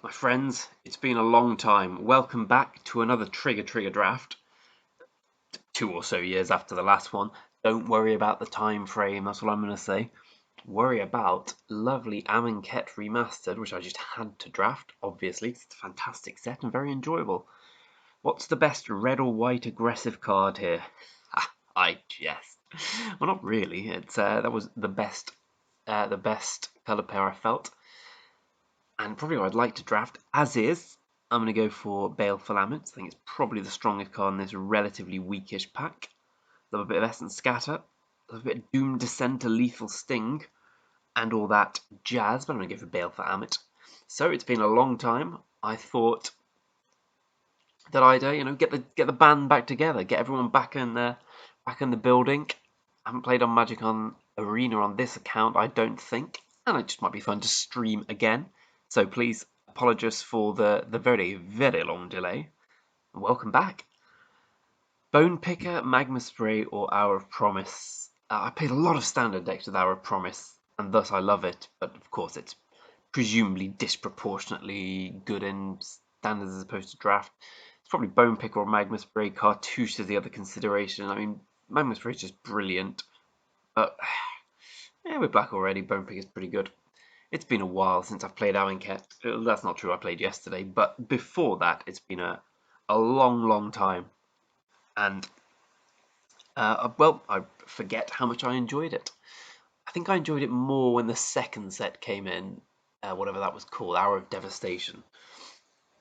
My friends, it's been a long time. Welcome back to another Trigger draft, 2 or so years after the last one. Don't worry about the time frame, that's what I'm going to say. Worry about lovely Amonkhet Remastered, which I just had to draft, obviously. It's a fantastic set and very enjoyable. What's the best red or white aggressive card here? I jest. Well, not really. It's that was the best color pair I felt. And probably what I'd like to draft, as is, I'm going to go for Baleful Laments. I think it's probably the strongest card in this relatively weakish pack. A little bit of Essence Scatter, a little bit of Doom Descent to Lethal Sting, and all that jazz, but I'm going to go for Baleful Amet. So it's been a long time. I thought that I'd get the band back together, get everyone back in the building. I haven't played on Magic on Arena on this account, I don't think, and it just might be fun to stream again. So please apologise for the very long delay. Welcome back. Bone Picker, Magma Spray, or Hour of Promise. I played a lot of standard decks with Hour of Promise, and thus I love it. But of course, it's presumably disproportionately good in standards as opposed to draft. It's probably Bone Picker or Magma Spray. Cartouche is the other consideration. I mean, Magma Spray is just brilliant. But yeah, with black already, Bone Picker is pretty good. It's been a while since I've played Amonkhet. That's not true, I played yesterday. But before that, it's been a long time. And, well, I forget how much I enjoyed it. I think I enjoyed it more when the second set came in, whatever that was called, Hour of Devastation.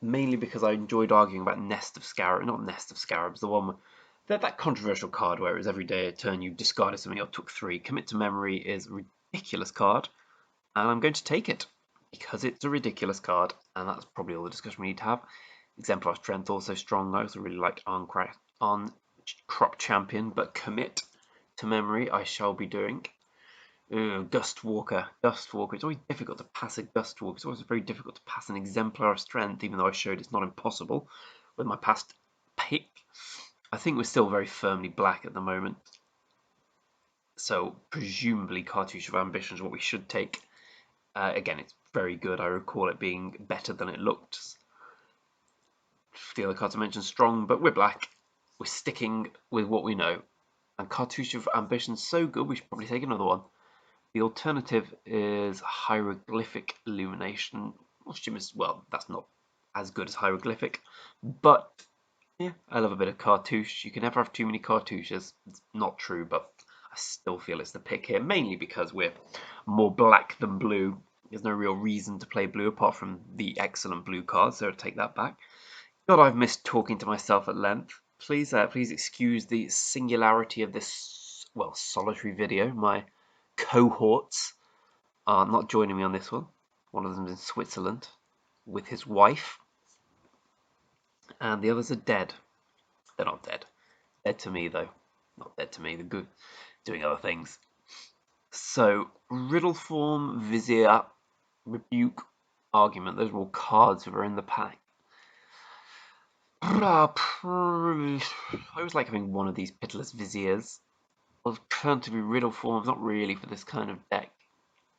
Mainly because I enjoyed arguing about Nest of Scarabs, not Nest of Scarabs, the one that controversial card where it was every day a turn you discarded something or took 3. Commit to Memory is a ridiculous card, and I'm going to take it because it's a ridiculous card, and that's probably all the discussion we need to have. Exemplar Strength also strong. I also really liked on Crop Champion, but Commit to Memory I shall be doing. Gust Walker. It's always difficult to pass a Gust Walker. It's always very difficult to pass an Exemplar of Strength, even though I showed it's not impossible with my past pick. I think we're still very firmly black at the moment. So presumably Cartouche of Ambition is what we should take. Again, it's very good. I recall it being better than it looked. The other cards I mentioned strong, but we're black. We're sticking with what we know. And Cartouche of Ambition is so good, we should probably take another one. The alternative is Hieroglyphic Illumination. Well, that's not as good as Hieroglyphic, but yeah, I love a bit of Cartouche. You can never have too many Cartouches. It's not true, but I still feel it's the pick here, mainly because we're more black than blue. There's no real reason to play blue apart from the excellent blue cards, so I'll take that back. God, I've missed talking to myself at length. Please excuse the singularity of this, well, solitary video. My cohorts are not joining me on this one. One of them's in Switzerland with his wife, and the others are dead. They're not dead. Dead to me, though. Not dead to me. They're good, doing other things. So, Riddle Form, Vizier, Rebuke, Argument. Those are all cards that are in the pack. I always like having one of these Pitiless Viziers. Alternatively, Riddle Form's not really for this kind of deck.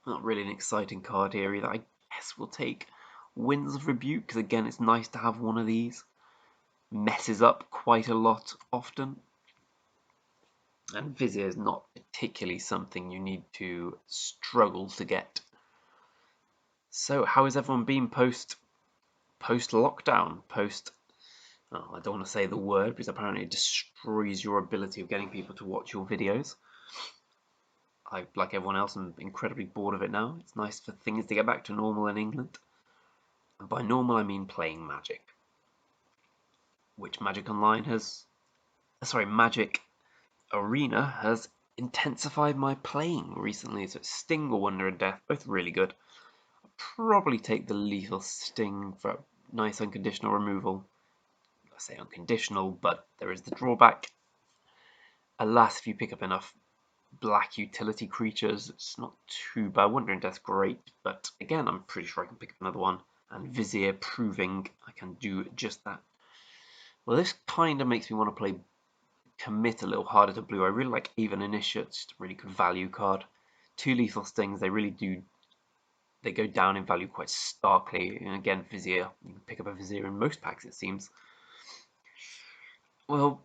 Not really an exciting card here either. I guess we'll take Winds of Rebuke, because again, it's nice to have one of these. Messes up quite a lot often. And Vizier is not particularly something you need to struggle to get. So, how has everyone been post lockdown? I don't want to say the word because apparently it destroys your ability of getting people to watch your videos. I, like everyone else, am incredibly bored of it now. It's nice for things to get back to normal in England. And by normal, I mean playing Magic. Which Magic Arena has intensified my playing recently. So it's Sting or Wonder and Death, both really good. I'll probably take the Lethal Sting for nice unconditional removal. I say unconditional, but there is the drawback. Alas, if you pick up enough black utility creatures, it's not too bad. Wonder and Death's great, but again, I'm pretty sure I can pick up another one. And Vizier proving I can do just that. Well, this kind of makes me want to play Commit a little harder to blue. I really like Even Initiate, just a really good value card. 2 Lethal Stings, they really do they go down in value quite starkly. And again, Vizier, you can pick up a Vizier in most packs, it seems. Well,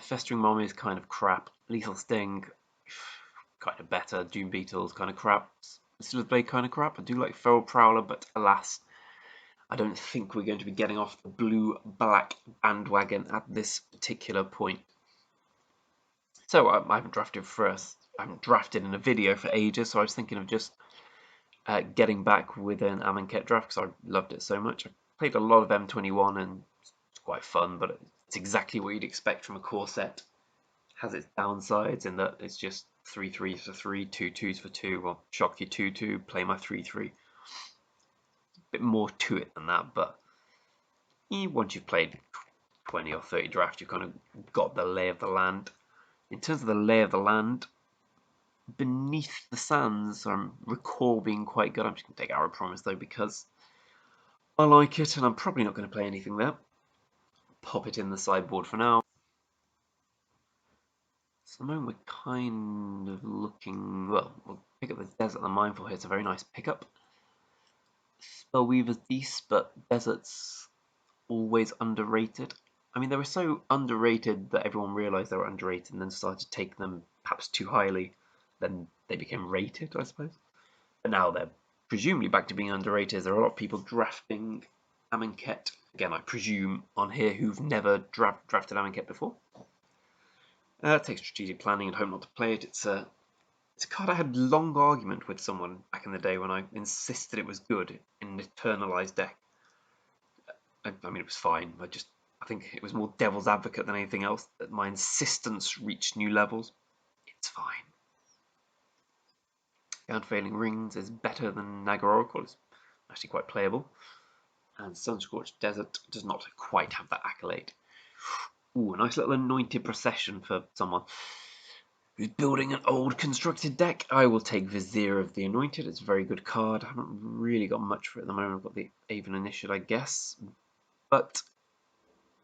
Festering Mommy is kind of crap. Lethal Sting, kind of better. Doom Beetle's kind of crap. Still Blade kind of crap. I do like Feral Prowler, but alas, I don't think we're going to be getting off the blue-black bandwagon at this particular point. So I haven't drafted I haven't drafted in a video for ages, so I was thinking of just getting back with an Amonkhet draft because I loved it so much. I played a lot of M21 and it's quite fun, but it's exactly what you'd expect from a core set. Has its downsides in that it's just 3/3s for 3, 2/2s for 2, well, shock you 2/2, play my 3/3. A bit more to it than that, but once you've played 20 or 30 drafts, you've kind of got the lay of the land. In terms of the lay of the land, Beneath the Sands, I recall being quite good. I'm just going to take Arrow Promise though because I like it and I'm probably not going to play anything there. Pop it in the sideboard for now. So at the moment we're kind of looking, well, we'll pick up the Desert and the Mindful here. It's a very nice pickup. Spellweaver's decent, but Desert's always underrated. I mean, they were so underrated that everyone realised they were underrated and then started to take them perhaps too highly. Then they became rated, I suppose. But now they're presumably back to being underrated. There are a lot of people drafting Amonkhet. Again, I presume on here who've never drafted Amonkhet before. It takes strategic planning and hope not to play it. It's a card I had a long argument with someone back in the day when I insisted it was good in an Eternalized deck. I mean, it was fine. I think it was more devil's advocate than anything else that my insistence reached new levels. It's fine. Unfailing Rings is better than Naga Oracle. It's actually quite playable. And Sunscorched Desert does not quite have that accolade. Ooh, a nice little Anointed Procession for someone who's building an old constructed deck. I will take Vizier of the Anointed. It's a very good card. I haven't really got much for it at the moment. I've got the Aven Initiate, I guess. But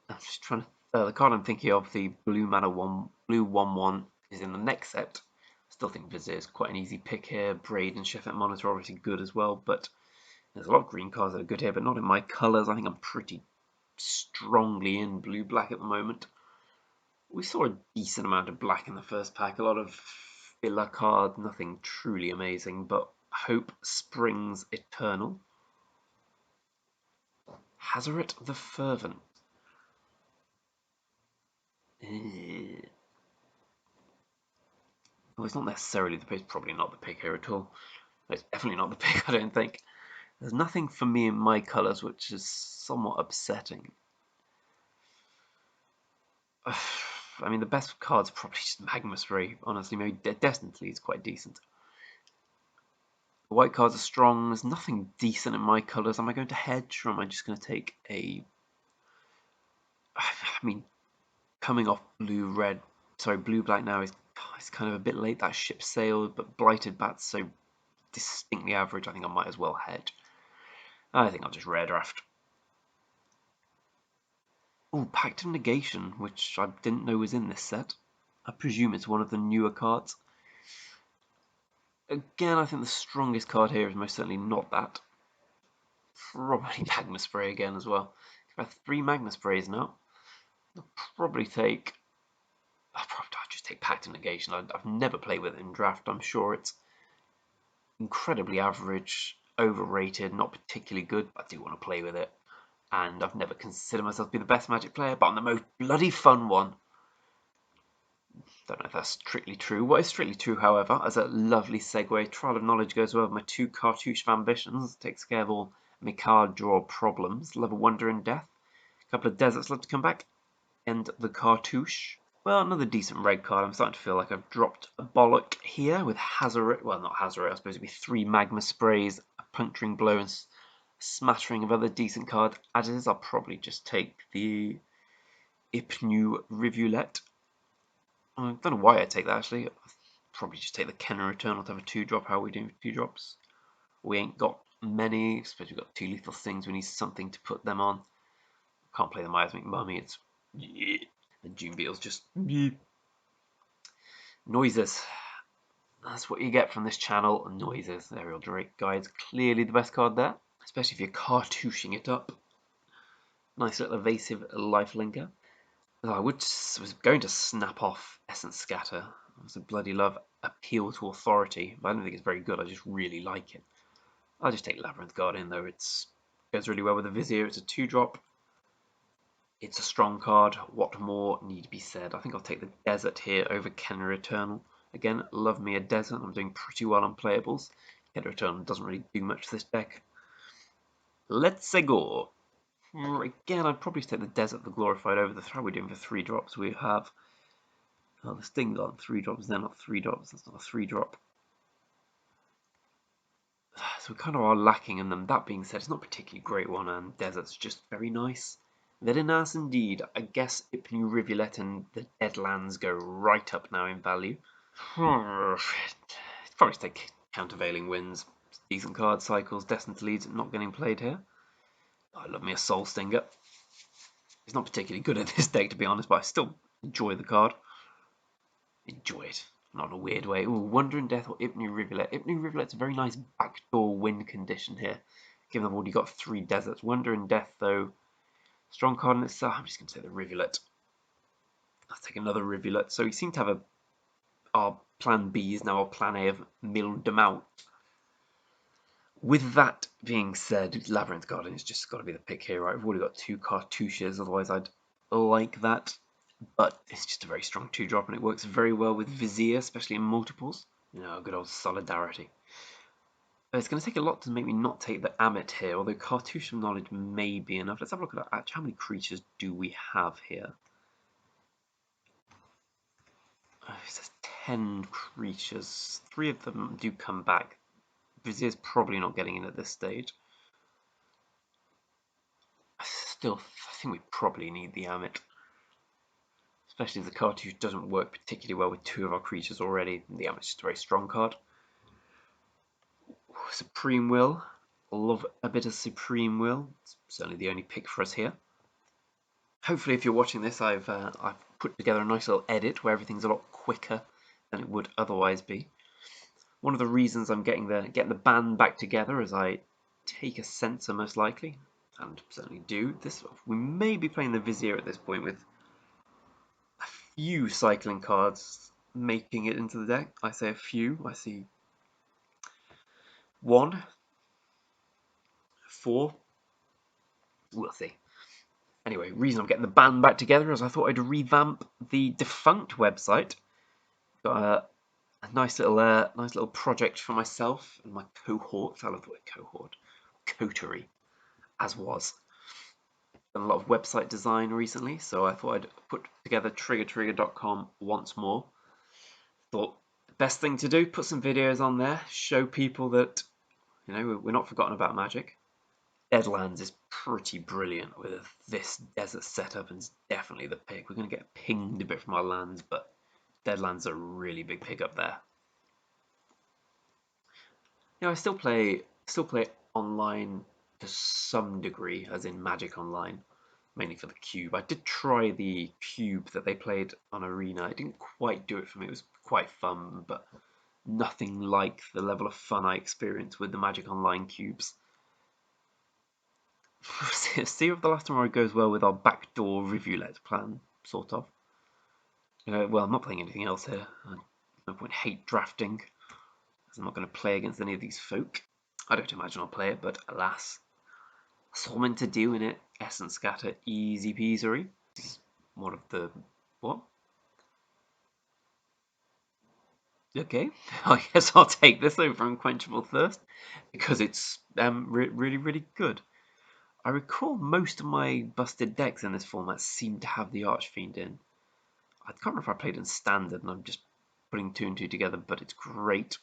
I'm just trying to... the card I'm thinking of, the blue 1/1, is in the next set. I still think Vizier is quite an easy pick here. Braid and Shefet Monitor are obviously good as well, but there's a lot of green cards that are good here, but not in my colours. I think I'm pretty strongly in blue-black at the moment. We saw a decent amount of black in the first pack, a lot of filler cards, nothing truly amazing, but Hope Springs Eternal. Hazoret the Fervent. Well, it's not necessarily the pick, it's probably not the pick here at all. It's definitely not the pick, I don't think. There's nothing for me in my colours, which is somewhat upsetting. I mean, the best card's probably just Magma Spray, honestly. Maybe Destiny is quite decent. The white cards are strong. There's nothing decent in my colours. Am I going to hedge, or am I just going to take a... I mean, coming off blue-black now is kind of a bit late. That ship sailed, but Blighted Bat's so distinctly average, I think I might as well hedge. I think I'll just rare draft. Oh, Pact of Negation, which I didn't know was in this set. I presume it's one of the newer cards. Again, I think the strongest card here is most certainly not that. Probably Magma Spray again as well. I have 3 Magma Sprays now. I'll probably take... I'll just take Pact of Negation. I've never played with it in draft. I'm sure it's incredibly average, overrated, not particularly good, but I do want to play with it. And I've never considered myself to be the best Magic player, but I'm the most bloody fun one. Don't know if that's strictly true. What is strictly true, however, as a lovely segue, Trial of Knowledge goes well with my 2 Cartouche of Ambitions, takes care of all my card draw problems. Love of Wonder and Death. A couple of Deserts left to come back. And the Cartouche. Well, another decent red card. I'm starting to feel like I've dropped a bollock here with Hazoret. Well, not Hazoret, I suppose it'd be 3 Magma Sprays, a Puncturing Blow, and a smattering of other decent cards. As is, I'll probably just take the Ipnu Rivulet. I don't know why I take that actually. I'd probably just take the Kenner Eternal to have a 2-drop. How are we doing for 2-drops? We ain't got many. I suppose we've got 2 lethal things. We need something to put them on. Can't play the Miasmic Mummy. It's... The Doom Beetle's just... Noises. That's what you get from this channel. Noises. Aerial Drake Guide's clearly the best card there, especially if you're cartouching it up. Nice little evasive life linker. Oh, was going to snap off Essence Scatter. I was a bloody love Appeal to Authority, but I don't think it's very good. I just really like it. I'll just take Labyrinth Guardian though. It goes really well with the Vizier. It's a 2-drop. It's a strong card. What more need to be said? I think I'll take the Desert here over Kenner Eternal. Again, love me a Desert. I'm doing pretty well on playables. Kenner Eternal doesn't really do much to this deck. Let's go. Again, I'd probably take the Desert, the Glorified over the How are we doing for 3 drops? We have... Oh, the Sting's on 3 drops. They're not 3 drops. That's not a 3-drop. So we kind of are lacking in them. That being said, it's not a particularly great one, and Desert's just very nice. Very nice indeed. I guess Ipnu Rivulet and the Deadlands go right up now in value. Probably take Countervailing Winds. Decent card cycles, destined to lead, not getting played here. I love me a Soul Stinger. It's not particularly good at this deck, to be honest, but I still enjoy the card. Enjoy it. Not in a weird way. Ooh, Wandering Death or Ipnu Rivulet. Ipnu Rivulet's a very nice backdoor win condition here, given I've already got 3 deserts. Wandering Death, though, strong card in itself. I'm just going to say the Rivulet. I'll take another Rivulet. So we seem to have our plan B is now our plan A of milled them out. With that being said, Labyrinth Garden has just got to be the pick here, right? I've already got 2 cartouches, otherwise I'd like that. But it's just a very strong 2-drop, and it works very well with Vizier, especially in multiples. You know, good old Solidarity. It's going to take a lot to make me not take the Amit here, although Cartouche of Knowledge may be enough. Let's have a look at how many creatures do we have here. It says 10 creatures. 3 of them do come back. Vizier's probably not getting in at this stage. I think we probably need the Amit. Especially if the Cartouche doesn't work particularly well with 2 of our creatures already. The Amit's just a very strong card. Supreme Will. Love a bit of Supreme Will. It's certainly the only pick for us here. Hopefully, if you're watching this, I've put together a nice little edit where everything's a lot quicker than it would otherwise be. One of the reasons I'm getting the band back together is I take a Censor most likely, and certainly do. We may be playing the Vizier at this point with a few cycling cards making it into the deck. I say a few. I see 1, 4. We'll see. Anyway, reason I'm getting the band back together is I thought I'd revamp the defunct website. Got a nice little project for myself and my cohorts. I love the word cohort. Coterie, as was. Done a lot of website design recently, so I thought I'd put together triggertrigger.com once more. Thought the best thing to do, put some videos on there, show people that, you know, we're not forgotten about Magic. Deadlands is pretty brilliant with this desert setup, and it's definitely the pick. We're going to get pinged a bit from our lands, but Deadlands are a really big pick up there. You know, I still play online to some degree, as in Magic Online, mainly for the cube. I did try the cube that they played on Arena. It didn't quite do it for me. It was quite fun, but nothing like the level of fun I experienced with the Magic Online cubes. See if the last tomorrow goes well with our backdoor Rivulet plan, sort of. Well, I'm not playing anything else here. No point hate drafting, because I'm not going to play against any of these folk. I don't imagine I'll play it, but alas. Something to do in it. Essence Scatter, easy peasy. This is one of the... what? Okay, I guess I'll take this over Unquenchable Thirst, because it's really, really good. I recall most of my busted decks in this format seem to have the Archfiend in. I can't remember if I played in Standard, and I'm just putting 2 and 2 together, but it's great.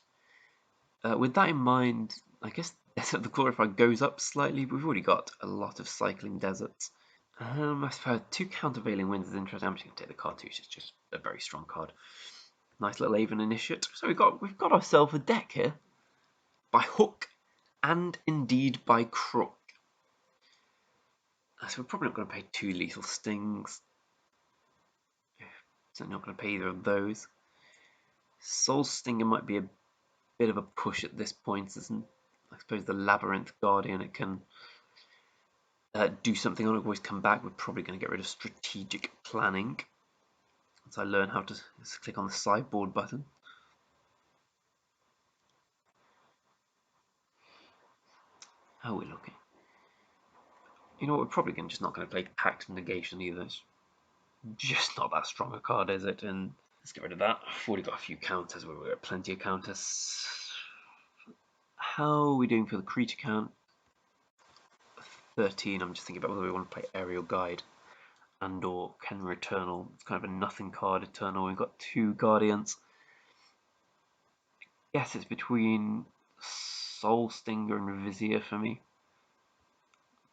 With that in mind, I guess Desert the Glorified goes up slightly, but we've already got a lot of cycling deserts. I suppose 2 Countervailing Winds is interesting. I'm just going to take the Cartouche. It's just a very strong card. Nice little Aven Initiate. So we've got ourselves a deck here, by hook and indeed by crook. So we're probably not going to pay 2 Lethal Stings. Certainly not going to pay either of those. Soul Stinger might be a bit of a push at this point, isn't? I suppose the Labyrinth Guardian, it can do something and always come back. We're probably going to get rid of Strategic Planning. Once I learn how to click on the sideboard button. How are we looking? You know what, we're probably just not going to play Pact Negation either. It's just not that strong a card, is it? And let's get rid of that. I've already got a few counters. We've got plenty of counters. How are we doing for the creature count? 13. I'm just thinking about whether we want to play Aerial Guide and or Kenra Eternal. It's kind of a nothing card, Eternal. We've got 2 Guardians. I guess it's between Soul Stinger and Vizier for me.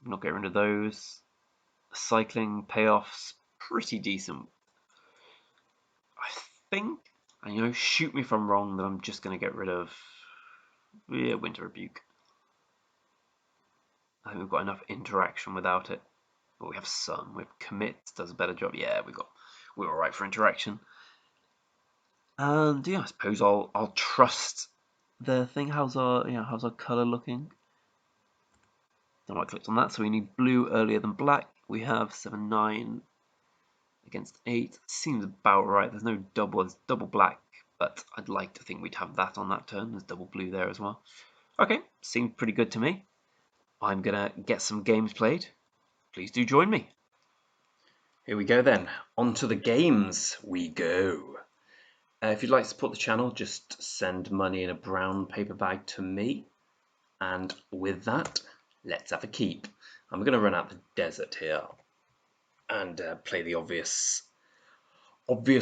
I'm not getting rid of those. Cycling payoffs pretty decent. I think, and shoot me if I'm wrong, that I'm just going to get rid of Winter Rebuke. I think we've got enough interaction without it. But we have some. We have Commit, does a better job. Yeah, we're alright for interaction. And yeah, I suppose I'll trust the thing. How's our colour looking? Don't know, I clicked on that, so we need blue earlier than black. We have 7-9 against 8. Seems about right. There's no double. There's double black, but I'd like to think we'd have that on that turn. There's double blue there as well. Okay, seems pretty good to me. I'm gonna get some games played. Please do join me. Here we go then. On to the games we go. If you'd like to support the channel, just send money in a brown paper bag to me. And with that, let's have a keep. I'm going to run out the desert here and play the obvious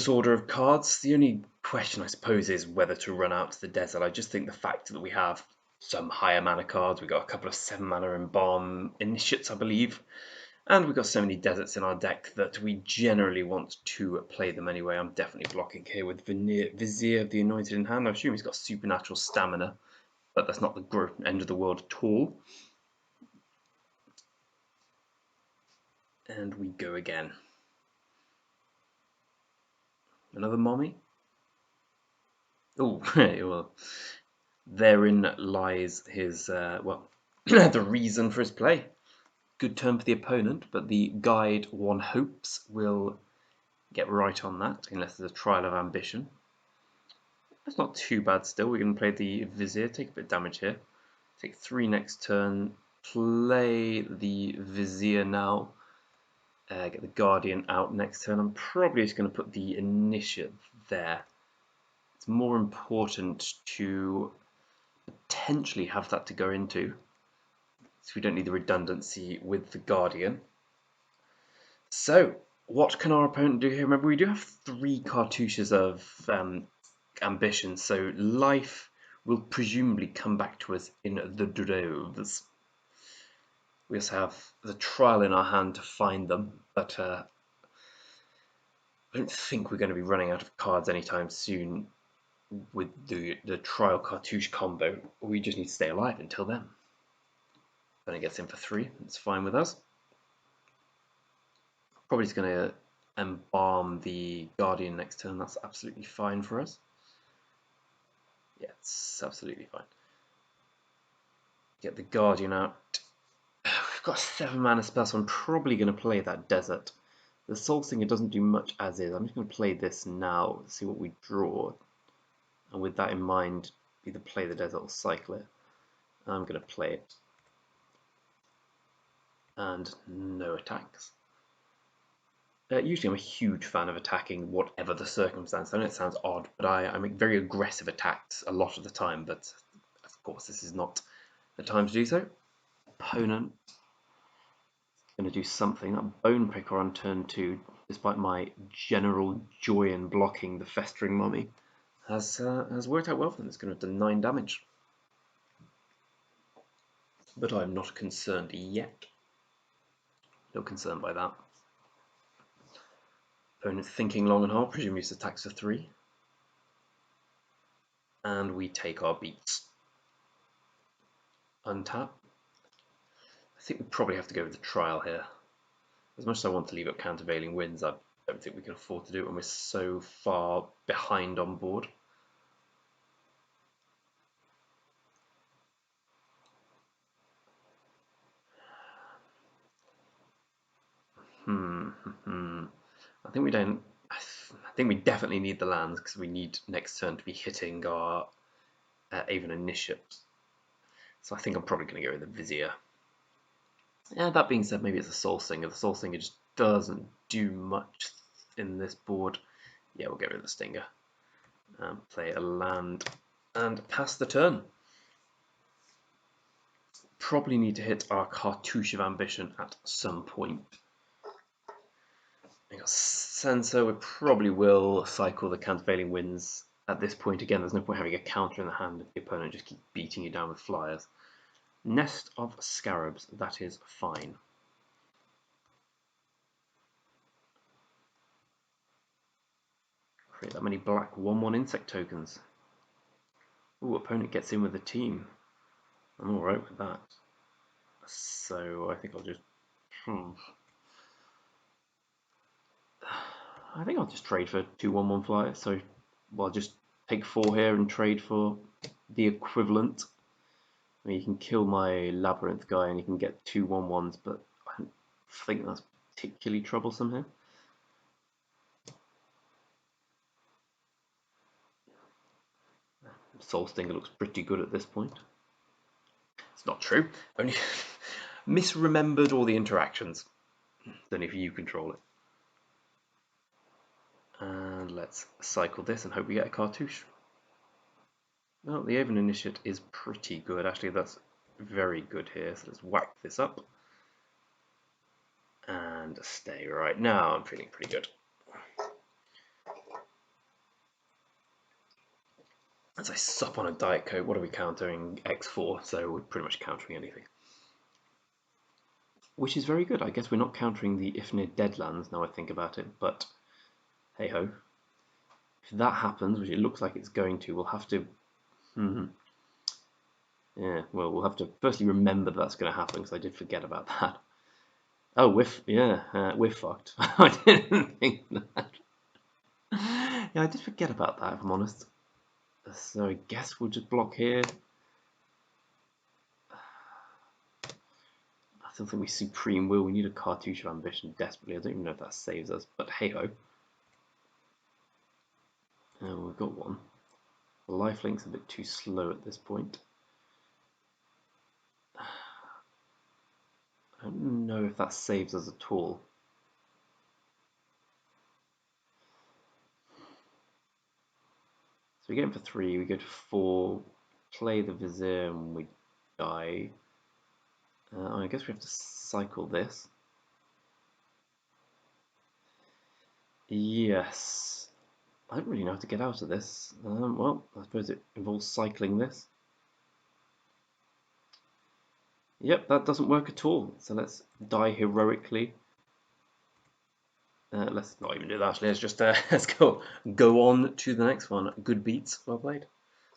order of cards. The only question, I suppose, is whether to run out to the desert. I just think the fact that we have some higher mana cards, we've got a couple of 7 mana Embalm Initiates, I believe, and we've got so many deserts in our deck that we generally want to play them anyway. I'm definitely blocking here with Vizier of the Anointed in hand. I assume he's got supernatural stamina, but that's not the end of the world at all. And we go again. Another mommy? Oh, well, therein lies his, the reason for his play. Good turn for the opponent, but the guide, one hopes, will get right on that, unless there's a trial of ambition. That's not too bad still. We're going to play the Vizier, take a bit of damage here. Take 3 next turn, play the Vizier now, get the Guardian out next turn. I'm probably just going to put the Initiate there. It's more important to potentially have that to go into, so we don't need the redundancy with the Guardian. So, what can our opponent do here? Remember, we do have 3 cartouches of ambition, so life will presumably come back to us in the droves. We also have the trial in our hand to find them, but I don't think we're going to be running out of cards anytime soon with the trial cartouche combo. We just need to stay alive until then. Then it gets in for 3, it's fine with us. Probably just going to embalm the Guardian next turn, that's absolutely fine for us. Yeah, it's absolutely fine. Get the Guardian out. We've got 7 mana spell, so I'm probably going to play that desert. The Soul Singer doesn't do much as is. I'm just going to play this now, see what we draw. And with that in mind, either play the desert or cycle it. I'm going to play it. And no attacks. Usually I'm a huge fan of attacking whatever the circumstance. I know it sounds odd, but I make very aggressive attacks a lot of the time, but of course this is not the time to do so. Opponent is going to do something. That Bone Picker on turn 2, despite my general joy in blocking the Festering Mummy, has worked out well for them. It's going to have done 9 damage. But I'm not concerned yet. No concerned by that. Opponent thinking long and hard, presumably it's attacks for 3. And we take our beats. Untap. I think we probably have to go with the trial here. As much as I want to leave up Countervailing Winds, I don't think we can afford to do it when we're so far behind on board. I think we don't. I think we definitely need the lands because we need next turn to be hitting our Aven Initiates. So I think I'm probably going to go with the Vizier. Yeah, that being said, maybe it's a Soul Singer. The Soul Singer just doesn't do much in this board. Yeah, we'll get rid of the Stinger. Play a land and pass the turn. Probably need to hit our Cartouche of Ambition at some point. I got Sensor. We probably will cycle the Countervailing Winds at this point. Again, there's no point having a counter in the hand if the opponent just keeps beating you down with flyers. Nest of Scarabs. That is fine. Create that many black 1/1 insect tokens. Ooh, opponent gets in with the team. I'm alright with that. So I think I'll just... I think I'll just trade for 2/1/1 flyers. So I'll just take 4 here and trade for the equivalent. I mean, you can kill my Labyrinth guy and you can get 2/1/1s, but I don't think that's particularly troublesome here. Soul Stinger looks pretty good at this point. It's not true. Only misremembered all the interactions. Don't know if you control it. And let's cycle this and hope we get a Cartouche. Well, the Aven Initiate is pretty good. Actually, that's very good here. So let's whack this up. And stay right now. I'm feeling pretty good. As I sup on a Diet Coke, what are we countering? X4, so we're pretty much countering anything. Which is very good. I guess we're not countering the Ifnir Deadlands now I think about it, but hey ho. If that happens, which it looks like it's going to, we'll have to... Yeah, well, we'll have to firstly remember that's going to happen because I did forget about that. Oh, we're fucked. I didn't think that. Yeah, I did forget about that, if I'm honest. So I guess we'll just block here. I still think we Supreme Will. We need a Cartouche of Ambition desperately. I don't even know if that saves us, but hey ho. We've got one. The Lifelink's a bit too slow at this point. I don't know if that saves us at all. So we get him for 3, we go to 4, play the Vizier and we die. I guess we have to cycle this. Yes. I don't really know how to get out of this. Well, I suppose it involves cycling this. Yep, that doesn't work at all. So let's die heroically. Let's not even do that actually. Let's just let's go on to the next one. Good beats, well played.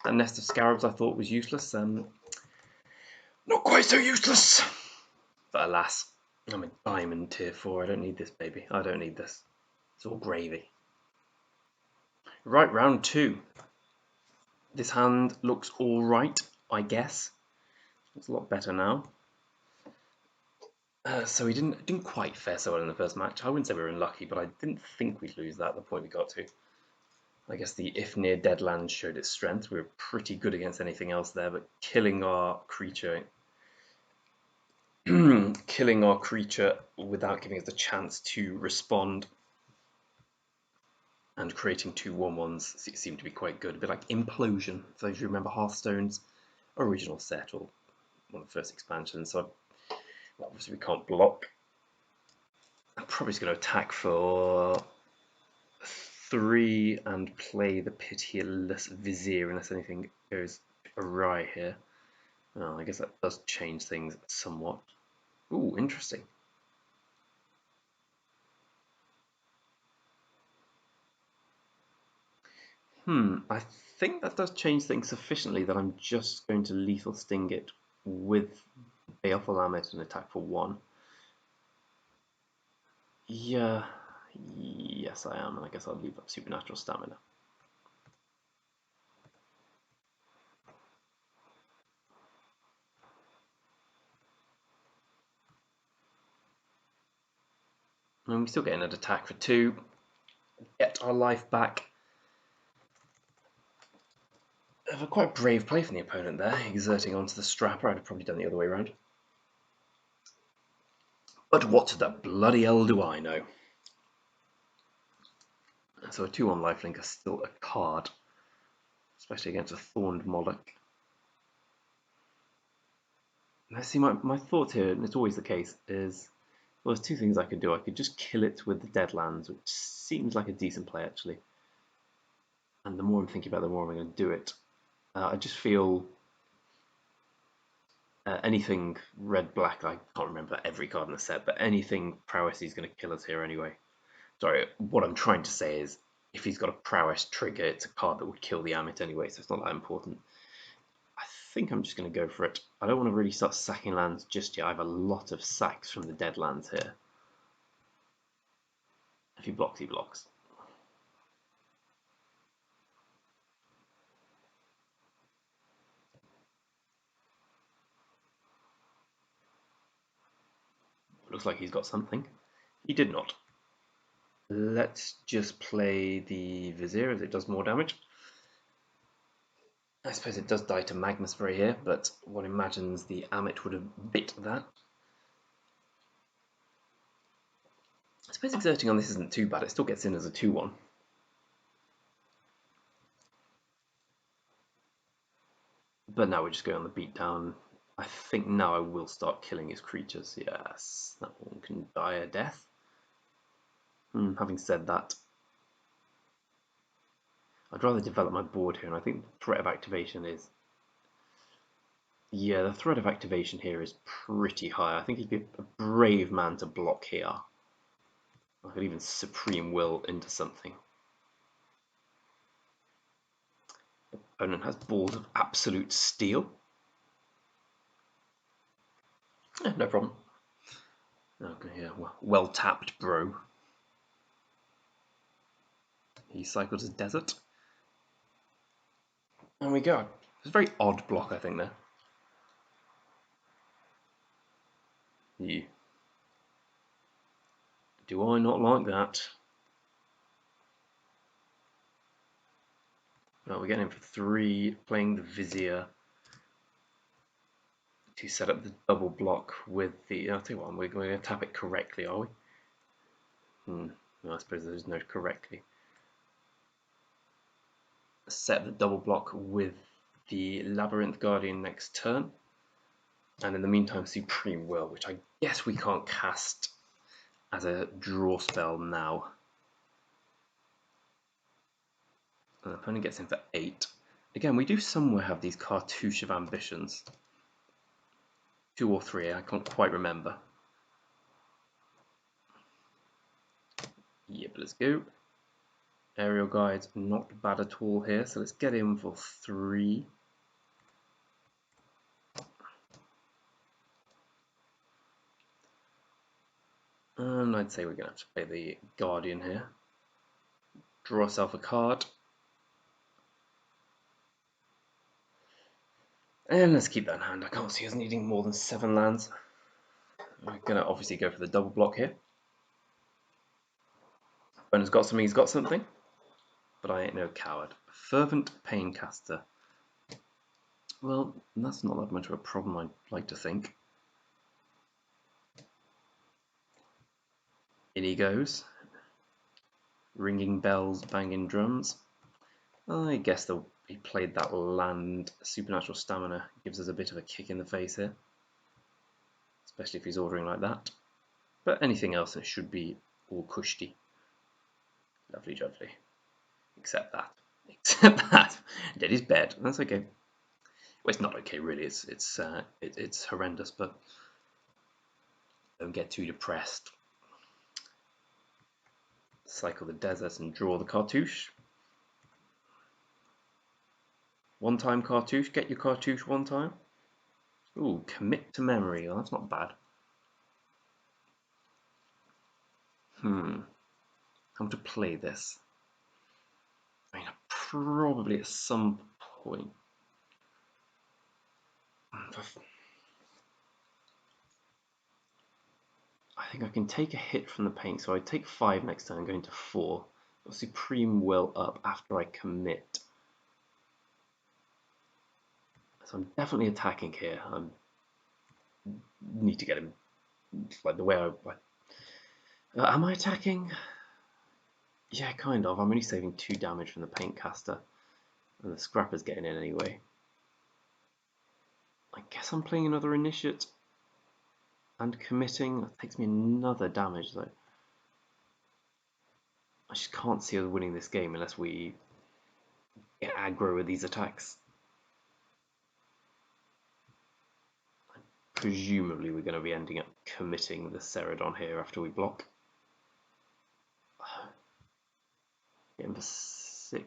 That Nest of Scarabs I thought was useless. Not quite so useless. But alas, I'm a diamond tier 4. I don't need this, baby. I don't need this. It's all gravy. Right, round 2. This hand looks all right, I guess. It's a lot better now. So we didn't quite fare so well in the first match. I wouldn't say we were unlucky, but I didn't think we'd lose that at the point we got to. I guess the Ifnir Deadlands showed its strength. We were pretty good against anything else there, but killing our creature without giving us the chance to respond and creating 2/1/1s seemed to be quite good. A bit like Implosion, so if you remember Hearthstone's original set or one of the first expansions. So obviously we can't block. I'm probably just going to attack for 3 and play the pitiless Vizier unless anything goes awry here. Well, I guess that does change things somewhat. Ooh, interesting. I think that does change things sufficiently that I'm just going to Lethal Sting it with Baleful Amet and attack for 1. Yeah, yes I am, and I guess I'll leave up Supernatural Stamina. And we still get an attack for 2. Get our life back. A quite brave play from the opponent there, exerting onto the strapper. I'd have probably done the other way around. But what the bloody hell do I know? So a 2-1 lifelink is still a card, especially against a Thorned Moloch. Now, see, my thoughts here, and it's always the case, is well, there's 2 things I could do. I could just kill it with the Deadlands, which seems like a decent play actually. And the more I'm thinking about it, the more I'm going to do it. I just feel anything red-black, I can't remember every card in the set, but anything prowess is going to kill us here anyway. Sorry, what I'm trying to say is if he's got a prowess trigger, it's a card that would kill the Amit anyway, so it's not that important. I think I'm just going to go for it. I don't want to really start sacking lands just yet. I have a lot of sacks from the Deadlands here. If he blocks, he blocks. Looks like he's got something. He did not. Let's just play the Vizier as it does more damage. I suppose it does die to Magmaspray here, but one imagines the Amit would have bit that. I suppose exerting on this isn't too bad. It still gets in as a 2-1. But now we're just going on the beatdown. I think now I will start killing his creatures. Yes, that one can die a death. Having said that, I'd rather develop my board here, and I think the threat of activation is... Yeah, the threat of activation here is pretty high. I think he'd be a brave man to block here. I could even Supreme Will into something. Opponent has Balls of Absolute Steel. No problem. Okay, yeah, well tapped, bro. He cycles his Desert. And we go. It's a very odd block, I think, there. Yeah. Do I not like that? Well, we're getting him for 3, playing the Vizier to set up the double block with the... I'll tell you what, we're going to tap it correctly, are we? Well, I suppose there is no correctly. Set the double block with the Labyrinth Guardian next turn. And in the meantime, Supreme Will, which I guess we can't cast as a draw spell now. And the opponent gets in for 8. Again, we do somewhere have these Cartouche of Ambitions. 2 or 3, I can't quite remember. Yep, let's go. Aerial Guide's not bad at all here, so let's get in for 3. And I'd say we're going to have to play the Guardian here. Draw ourselves a card. And let's keep that in hand. I can't see us needing more than 7 lands. We're going to obviously go for the double block here. Opponent's got something, he's got something. But I ain't no coward. Fervent Paincaster. Well, that's not that much of a problem, I'd like to think. In he goes. Ringing bells, banging drums. I guess he played that land. Supernatural Stamina gives us a bit of a kick in the face here. Especially if he's ordering like that. But anything else, it should be all cushy. Lovely jubbly. Except that. Except that. Dead is bed. That's okay. Well, it's not okay, really. It's horrendous, but don't get too depressed. Cycle the Desert and draw the Cartouche. One-time Cartouche. Get your Cartouche one time. Ooh, Commit to Memory. Oh, that's not bad. How to play this? I mean, probably at some point. I I think I can take a hit from the paint, so I take 5 next turn, going to 4. Got Supreme Will up after I commit. So I'm definitely attacking here. I need to get him like the way am I attacking? Yeah, kind of. I'm only saving 2 damage from the paint caster, and the scrapper's getting in anyway. I guess I'm playing another initiate and committing. That takes me another damage though. I just can't see us winning this game unless we get aggro with these attacks. Presumably we're going to be ending up committing the Ceradon here after we block. Getting for 6,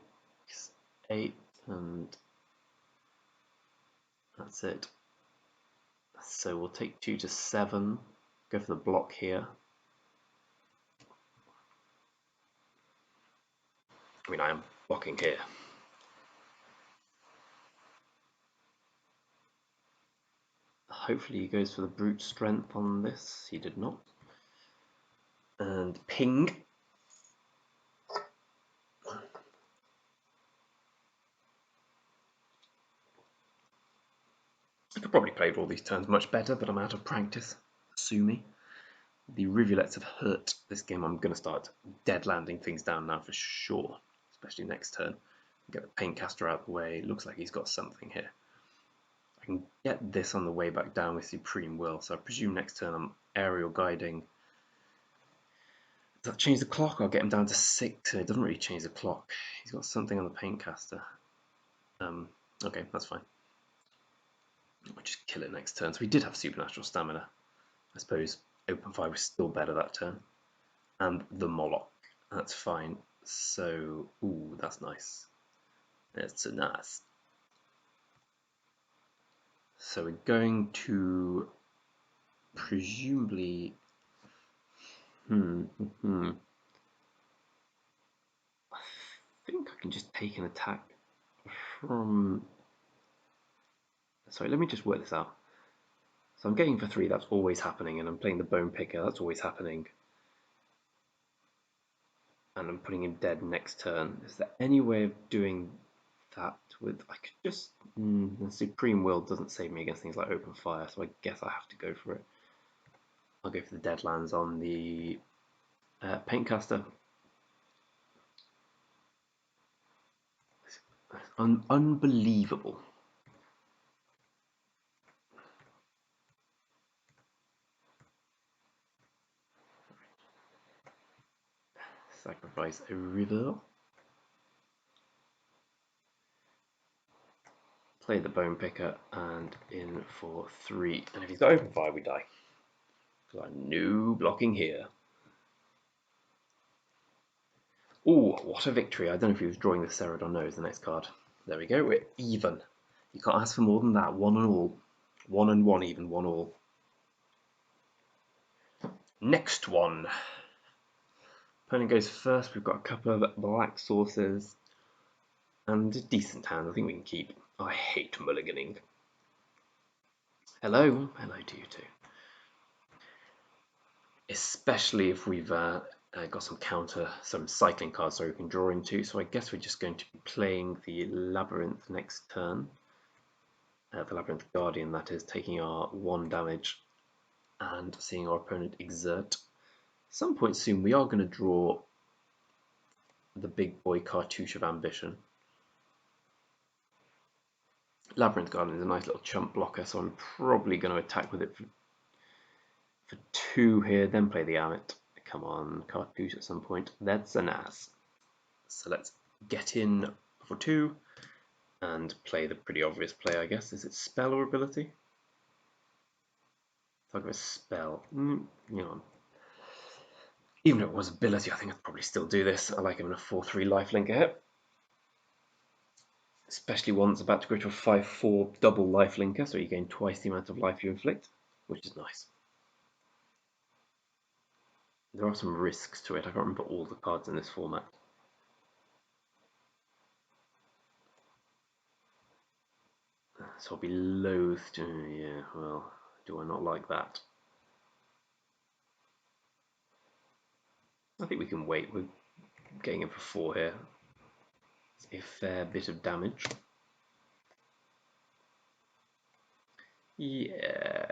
8, and that's it. So we'll take 2 to 7, go for the block here. I mean, I am blocking here. Hopefully he goes for the brute strength on this. He did not. And ping. I could probably play all these turns much better, but I'm out of practice. Sue me. The rivulets have hurt this game. I'm going to start dead landing things down now for sure, especially next turn. Get the paint caster out of the way. Looks like he's got something here. I can get this on the way back down with Supreme Will, so I presume next turn I'm aerial guiding. Does that change the clock? I'll get him down to 6. It doesn't really change the clock. He's got something on the paint caster. Okay, that's fine. I'll just kill it next turn. So we did have supernatural stamina. I suppose open fire was still better that turn. And the Moloch. That's fine. So, ooh, that's nice. That's so nice. So we're going to presumably. I think I can just take an attack from. Sorry, let me just work this out. So I'm getting for 3, that's always happening, and I'm playing the Bone Picker, that's always happening. And I'm putting him dead next turn. Is there any way of doing that with... I could just... the Supreme Will doesn't save me against things like open fire, so I guess I have to go for it. I'll go for the Deadlands on the Paintcaster. Unbelievable. Sacrifice a river. Play the Bone Picker and in for 3. And if he's got open fire, we die. Got no blocking here. Oh, what a victory. I don't know if he was drawing the Ceradon. No, it's the next card. There we go, we're even. You can't ask for more than that, 1 and all. 1 and 1 even, 1 all. Next one. Opponent goes first, we've got a couple of black sources. And a decent hand, I think we can keep. I hate mulliganing. Hello, hello to you too. Especially if we've got some cycling cards so we can draw into. So I guess we're just going to be playing the Labyrinth next turn. The Labyrinth Guardian, that is, taking our 1 damage and seeing our opponent exert. At some point soon we are going to draw the big boy cartouche of ambition. Labyrinth Guardian is a nice little chump blocker, so I'm probably going to attack with it for 2 here, then play the Amit. Come on, cartouche at some point. That's an ass. So let's get in for 2 and play the pretty obvious play, I guess. Is it spell or ability? Talk about spell. You know, even if it was ability, I think I'd probably still do this. I like him in a 4-3 lifelink here. Especially one that's about to go to a 5-4 double lifelinker, so you gain twice the amount of life you inflict, which is nice. There are some risks to it. I can't remember all the cards in this format. So I'll be loath to... Yeah, well, do I not like that? I think we can wait. We're getting in for 4 here. It's a fair bit of damage. Yeah.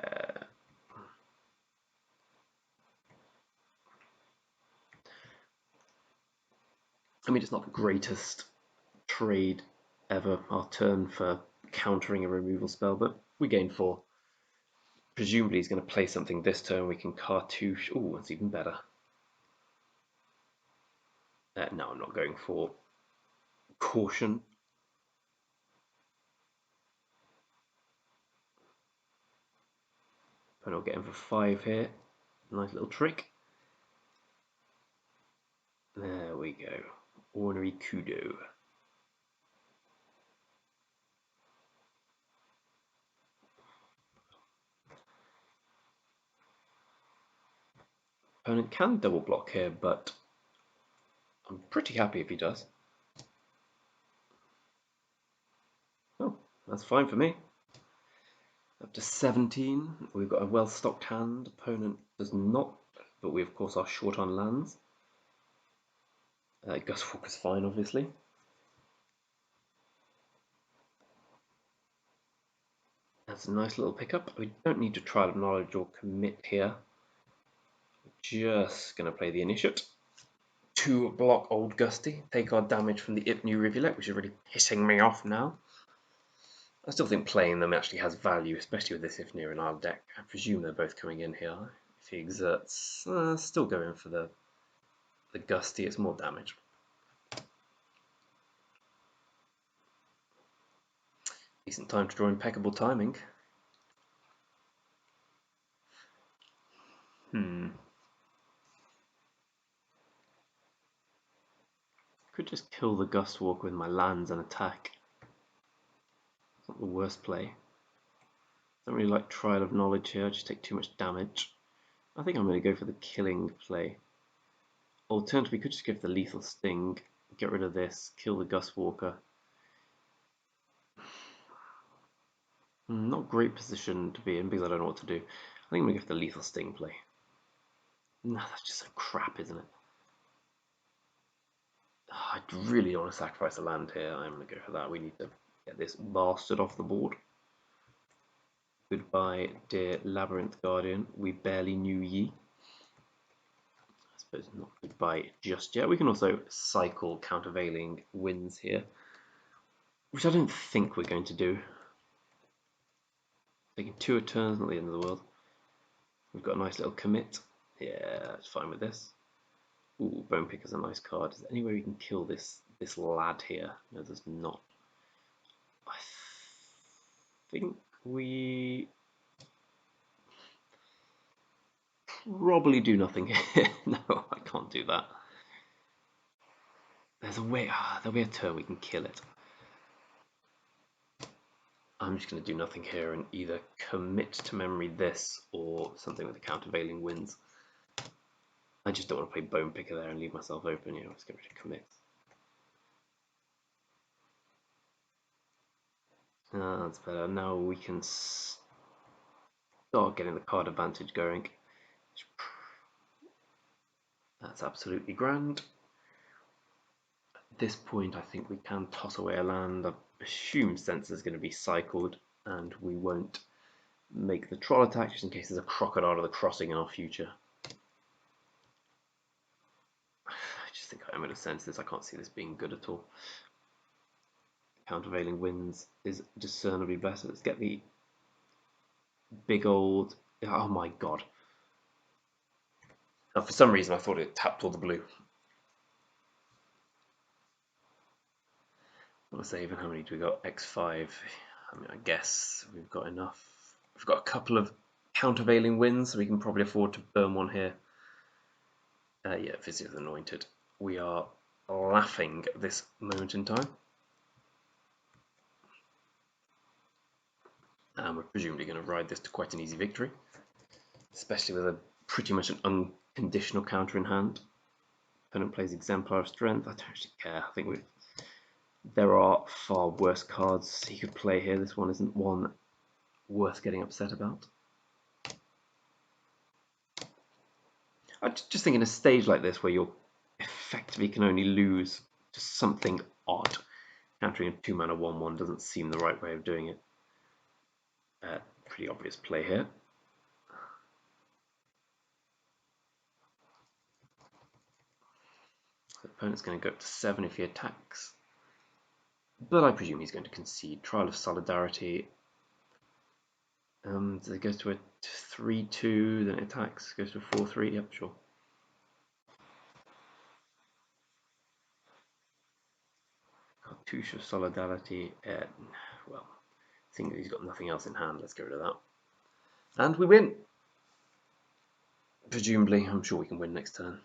I mean, it's not the greatest trade ever, our turn for countering a removal spell, but we gain 4. Presumably he's going to play something this turn. We can cartouche. Oh, that's even better. No, I'm not going for caution. And I'll get him for 5 here. Nice little trick. There we go. Ornery Kudo. Opponent can double block here, but I'm pretty happy if he does. Oh, that's fine for me. Up to 17. We've got a well-stocked hand. Opponent does not, but we of course are short on lands. Gus Walker's fine, obviously. That's a nice little pickup. We don't need to Trial of Knowledge or commit here. We're just going to play the Initiate. 2 block Old Gusty. Take our damage from the Ipnu Rivulet, which is really pissing me off now. I still think playing them actually has value, especially with this Ifnir in our deck. I presume they're both coming in here. If he exerts, still going for the Gusty, it's more damage. Decent time to draw impeccable timing. Could just kill the Gustwalker with my lands and attack. It's not the worst play. Don't really like Trial of Knowledge here, I just take too much damage. I think I'm going to go for the killing play. Alternatively, we could just give the Lethal Sting, get rid of this, kill the Gustwalker. Not a great position to be in because I don't know what to do. I think I'm going to go for the Lethal Sting play. No, that's just so crap, isn't it? I really don't want to sacrifice a land here. I'm going to go for that. We need to get this bastard off the board. Goodbye, dear Labyrinth Guardian. We barely knew ye. I suppose not goodbye just yet. We can also cycle countervailing winds here, which I don't think we're going to do. Taking 2 a turn is not the end of the world. We've got a nice little commit. Yeah, it's fine with this. Ooh, Bone Picker's a nice card. Is there any way we can kill this lad here? No, there's not. I think we probably do nothing here. No, I can't do that. There's a way. There'll be a turn we can kill it. I'm just going to do nothing here and either commit to memory this or something with the countervailing winds. I just don't want to play Bone Picker there and leave myself open. You know, let's get rid of commits. That's better. Now we can start getting the card advantage going. That's absolutely grand. At this point, I think we can toss away a land. I assume Sense is going to be cycled, and we won't make the troll attack just in case there's a Crocodile of the Crossing in our future. I just think I'm going to sense this. I can't see this being good at all. Countervailing winds is discernibly better. Let's get the big old. Oh my god. Now, for some reason, I thought it tapped all the blue. Let's say, even how many do we got? X5. I mean, I guess we've got enough. We've got a couple of countervailing winds, so we can probably afford to burn one here. Yeah, Vizier Anointed. We are laughing at this moment in time. And we're presumably going to ride this to quite an easy victory, especially with a pretty much an unconditional counter in hand. Opponent plays Exemplar of Strength. I don't actually care. I think there are far worse cards he could play here. This one isn't one worth getting upset about. I just think in a stage like this where you're effectively can only lose just something odd. Countering a 2-mana 1/1 doesn't seem the right way of doing it. Pretty obvious play here. The opponent's going to go up to 7 if he attacks. But I presume he's going to concede. Trial of Solidarity. So it goes to a 3/2, then it attacks, goes to a 4/3. Yep, sure. Cartouche of Solidarity. Well, seeing that he's got nothing else in hand, let's get rid of that. And we win! Presumably, I'm sure we can win next turn.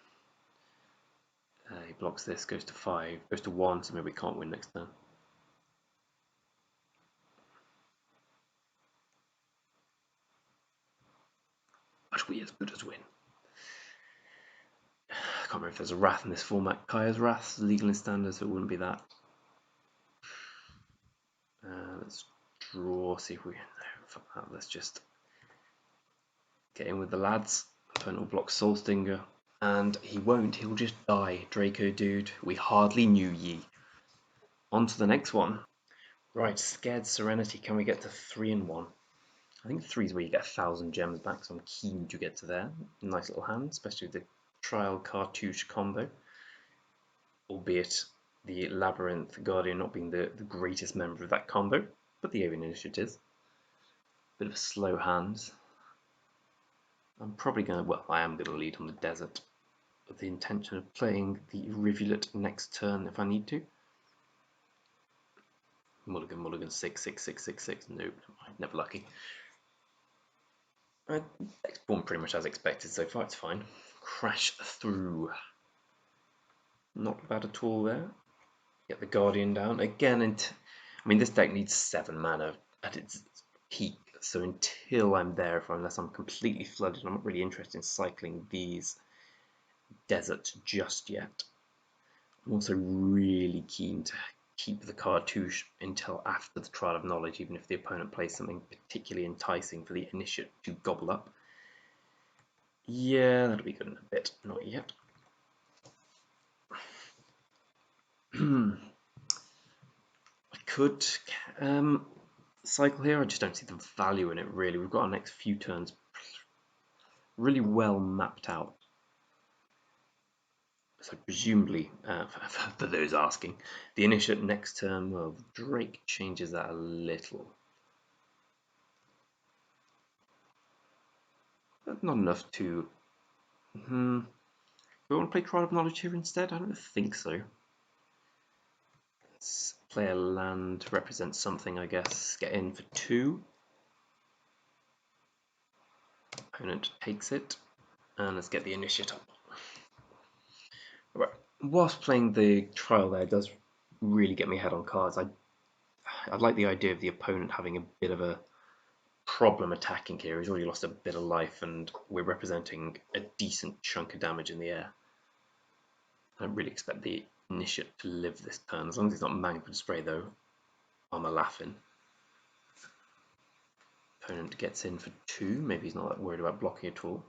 He blocks this, goes to 5, goes to 1, so maybe we can't win next turn. But we as good as win. I can't remember if there's a Wrath in this format. Kaya's Wrath is legal in standard, so it wouldn't be that. Let's draw, see if we... No, fuck that, let's just get in with the lads. Opponent will block Soul Stinger. And he won't, he'll just die. Draco dude, we hardly knew ye. On to the next one. Right, Scared Serenity, can we get to 3 and 1? I think 3 is where you get 1,000 gems back, so I'm keen to get to there. Nice little hand, especially with the Trial Cartouche combo. Albeit the Labyrinth Guardian not being the greatest member of that combo, but the Avian Initiative. Bit of a slow hand. I'm probably going to, well, I am going to lead on the Desert with the intention of playing the Rivulet next turn if I need to. Mulligan, Mulligan, 6, 6, 6, 6, 6. Nope, never lucky. Exborn pretty much as expected so far, it's fine. Crash Through. Not bad at all there. Get the Guardian down. Again, I mean, this deck needs 7 mana at its peak, so until I'm there, unless I'm completely flooded, I'm not really interested in cycling these deserts just yet. I'm also really keen to keep the Cartouche until after the Trial of Knowledge, even if the opponent plays something particularly enticing for the Initiate to gobble up. Yeah, that'll be good in a bit. Not yet. I could cycle here. I just don't see the value in it, really. We've got our next few turns really well mapped out. So presumably, for those asking, the Initiate next turn, well, Drake changes that a little. But not enough to... Do we want to play Trial of Knowledge here instead? I don't think so. Let's play a land to represent something, I guess. Get in for 2. Opponent takes it. And let's get the Initiate up. Right. Whilst playing the Trial there does really get me ahead on cards, I like the idea of the opponent having a bit of a problem attacking here. He's already lost a bit of life and we're representing a decent chunk of damage in the air. I don't really expect the Initiate to live this turn. As long as he's not Mangled Spray though, I'm a laughing. Opponent gets in for 2. Maybe he's not that worried about blocking at all.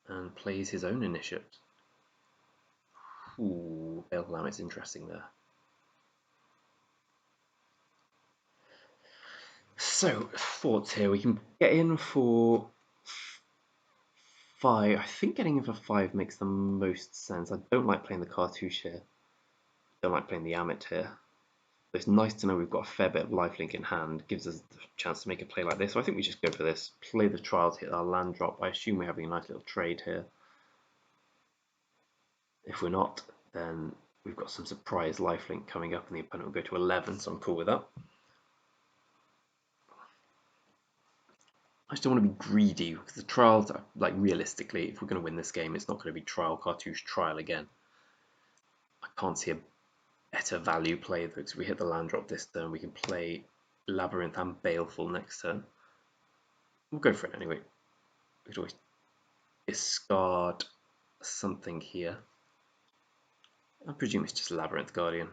And plays his own Initiate. Ooh, Bale Lamet's interesting there. So, thoughts here. We can get in for 5. I think getting in for 5 makes the most sense. I don't like playing the Cartouche here. Don't like playing the Amit here. But it's nice to know we've got a fair bit of lifelink in hand. Gives us the chance to make a play like this. So I think we just go for this. Play the Trials, hit our land drop. I assume we're having a nice little trade here. If we're not, then we've got some surprise lifelink coming up and the opponent will go to 11, so I'm cool with that. I just don't want to be greedy because the Trials, like realistically, if we're going to win this game, it's not going to be Trial, Cartouche, Trial again. I can't see a better value play though, because we hit the land drop this turn, we can play Labyrinth and Baleful next turn. We'll go for it anyway. We could always discard something here. I presume it's just Labyrinth Guardian.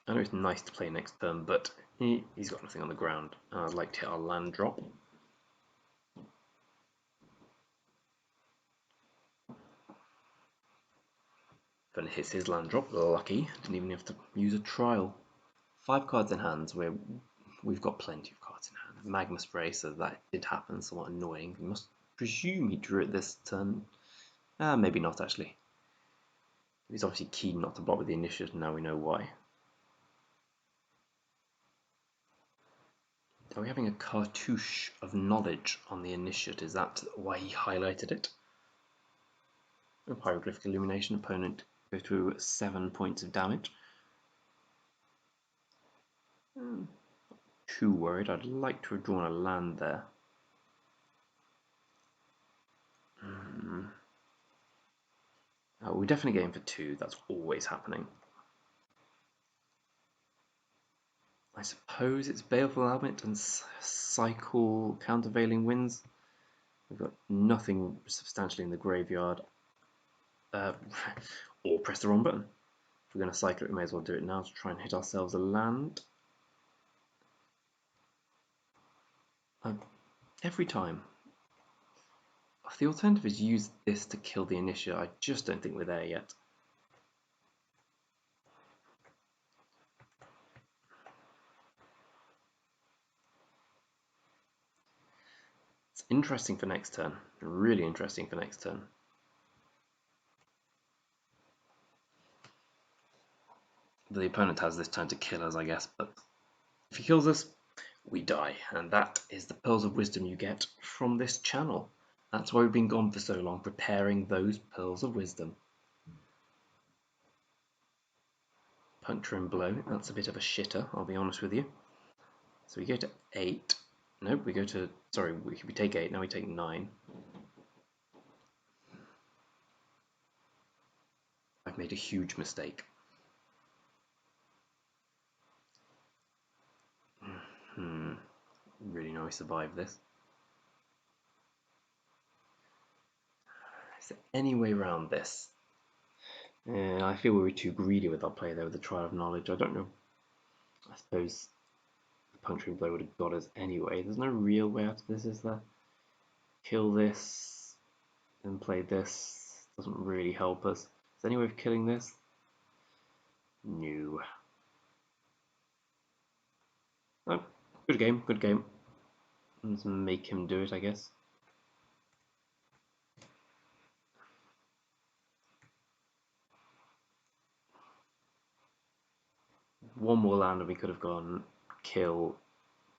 I know it's nice to play next turn, but he's got nothing on the ground. I'd like to hit our land drop. Then it hits his land drop. Lucky. Didn't even have to use a trial. 5 cards in hand. We've got plenty of cards in hand. Magma Spray, so that did happen. Somewhat annoying. We must presume he drew it this turn. Maybe not actually. He's obviously keen not to block with the initiative. Now we know why. Are we having a cartouche of knowledge on the initiate? Is that why he highlighted it? Hieroglyphic Illumination. Opponent go through 7 points of damage. Too worried. I'd like to have drawn a land there. We're definitely going for 2. That's always happening. I suppose it's Baleful Element and cycle countervailing winds. We've got nothing substantially in the graveyard. Or press the wrong button. If we're going to cycle it, we may as well do it now to try and hit ourselves a land. Every time. If the alternative is use this to kill the initiate, I just don't think we're there yet. It's interesting for next turn. Really interesting for next turn. The opponent has this turn to kill us, I guess, but if he kills us, we die. And that is the pearls of wisdom you get from this channel. That's why we've been gone for so long, preparing those pearls of wisdom. Puncturing blow, that's a bit of a shitter, I'll be honest with you. So we go to 8. Nope, we go to, sorry, we take 8, now we take 9. I've made a huge mistake. Really know I survived this. Is there any way around this? I feel we were too greedy with our play there with the Trial of Knowledge. I don't know. I suppose the Puncturing Blow would have got us anyway. There's no real way out of this, is there? Kill this and play this doesn't really help us. Is there any way of killing this? No. Oh, good game, good game. Let's make him do it, I guess. One more land and we could have gone kill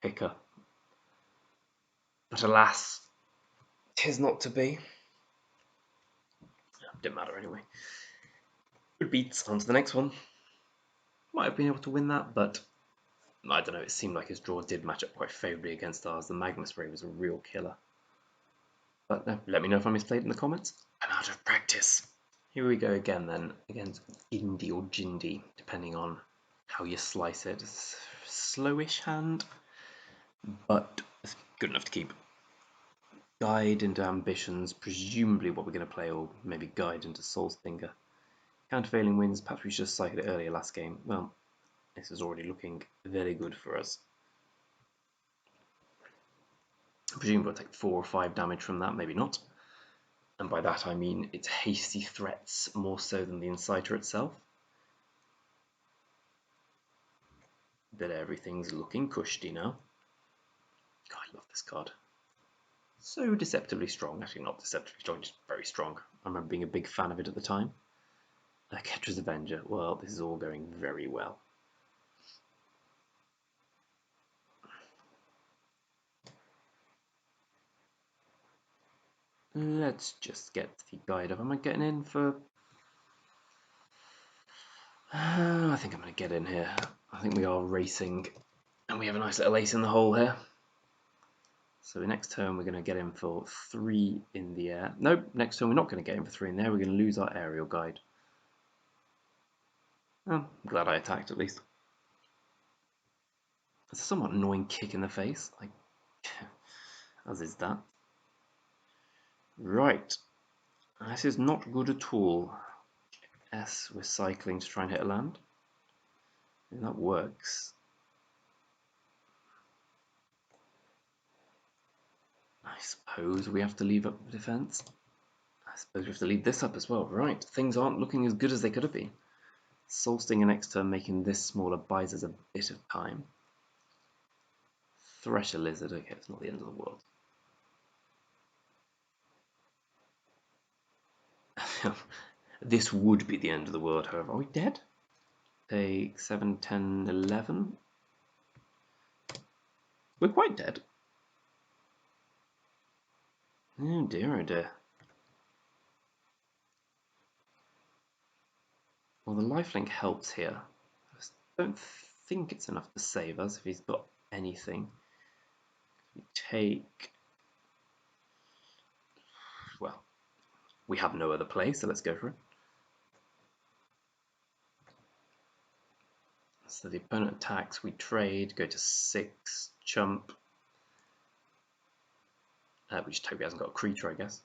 Picker. But alas, 'tis not to be. Didn't matter anyway. Good beats, on to the next one. Might have been able to win that, but I don't know, it seemed like his draw did match up quite favourably against ours. The Magma Spray was a real killer. But no, let me know if I misplayed in the comments. I'm out of practice. Here we go again then, against Indie or Jindy, depending on how you slice it. Slowish hand, but it's good enough to keep. Guide into Ambitions, presumably what we're going to play, or maybe Guide into Soulsbringer. Countervailing Winds, perhaps we should have cycled it earlier last game. Well, this is already looking very good for us. Presumably we'll take 4 or 5 damage from that, maybe not. And by that I mean it's hasty threats more so than the Inciter itself. But everything's looking cushy now. God, I love this card. So deceptively strong. Actually, not deceptively strong, just very strong. I remember being a big fan of it at the time. Ketra's Avenger. Well, this is all going very well. Let's just get the guide up. Am I getting in for... I think I'm going to get in here. I think we are racing. And we have a nice little ace in the hole here. So the next turn we're going to get in for 3 in the air. Nope, next turn we're not going to get in for 3 in the air. We're going to lose our aerial guide. Oh, I'm glad I attacked at least. It's a somewhat annoying kick in the face. As is that. Right. This is not good at all. S, we're cycling to try and hit a land. And that works. I suppose we have to leave up the defense. I suppose we have to leave this up as well. Right, things aren't looking as good as they could have been. Soul Stinger next turn, making this smaller, buys us a bit of time. Thresher Lizard, okay, it's not the end of the world. This would be the end of the world, however. Are we dead? Take 7, 10, 11. We're quite dead. Oh dear, oh dear. Well, the lifelink helps here. I just don't think it's enough to save us if he's got anything. We take... Well, we have no other play, so let's go for it. So the opponent attacks, we trade, go to 6, chump. We just hope he hasn't got a creature, I guess.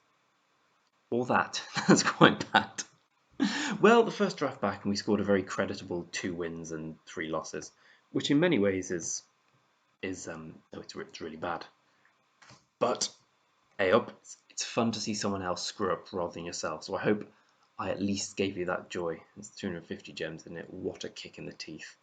Or that. That's quite bad. Well, the first draft back, and we scored a very creditable 2 wins and 3 losses, which in many ways is oh, it's really bad. But hey up, it's fun to see someone else screw up rather than yourself. So I hope I at least gave you that joy. It's 250 gems in it. What a kick in the teeth.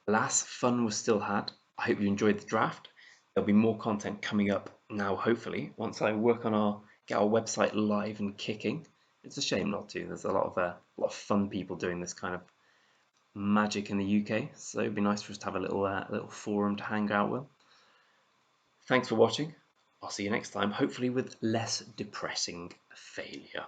Alas, fun was still had. I hope you enjoyed the draft. There'll be more content coming up now, hopefully, once I work on get our website live and kicking. It's a shame not to. There's a lot of fun people doing this kind of magic in the UK, so it'd be nice for us to have a little forum to hang out with. Thanks for watching. I'll see you next time, hopefully with less depressing failure.